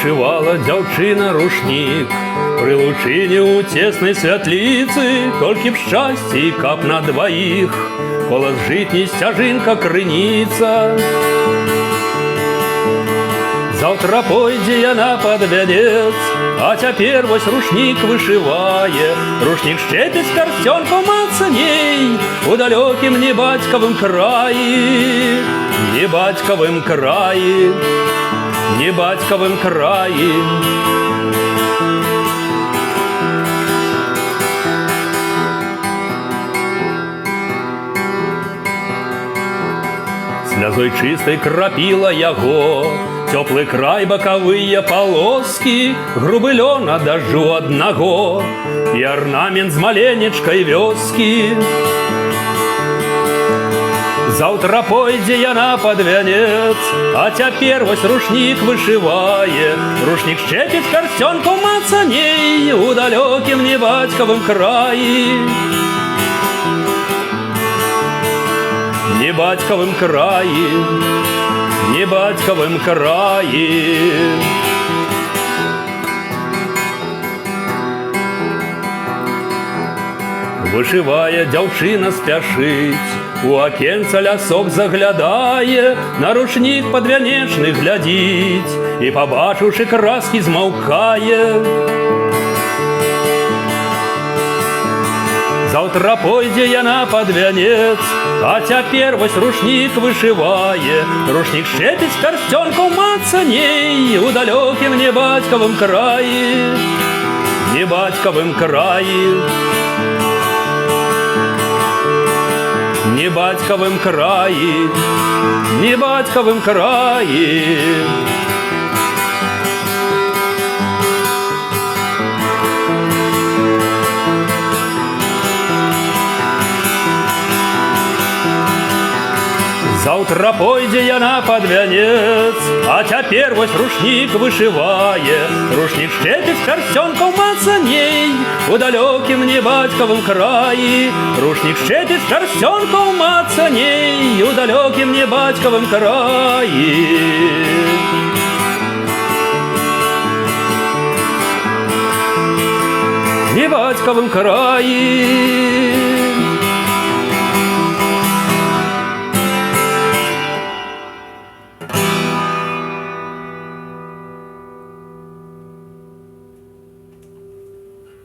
Вышивала дзяўчына рушнік пры лучыне ў цеснай святліцы, толькі б шчасце і каб на дваіх, колас жытні, сцяжынка, крыніца. Заўтра пойдзе яна пад вянец, а цяпер вось рушнік вышывае. Рушнік шчэпіць карсцёнкаў мацней у далёкім небацькавым краі, небацькавым краі, небацькавым краі. Слязой чыстай крапіла яго цёплы край, бакавыя палоскі, грубы лён ад дажджу аднаго і арнамент з маленечкай вёскі. Заўтра пойдзе яна пад вянец, а цяпер вось рушнік вышывае. Рушнік шчэпіць карсцёнкаў мацней у далёкім небацькавым краі, небацькавым краі, небацькавым краі. Вышывае дзяўчына спяшыць, у акенца лясок заглядае, на рушнік падвянечны глядзіць і, пабачыўшы краскі, змаўкае. Заўтра пойдзе яна пад вянец, а цяпер вось рушнік вышывае. Рушнік шчэпіць карсцёнкаў мацней у далёкім небацькавым краі, небацькавым краі, небацькавым краі, небацькавым краі. Заўтра пойдзе яна пад вянец, а цяпер вось рушнік вышывае. Рушнік шчэпіць карсцёнкаў мацней у далёкім небацькавым краі. Рушнік шчэпіць карсцёнкаў мацней у далёкім небацькавым краі. Небацькавым краі.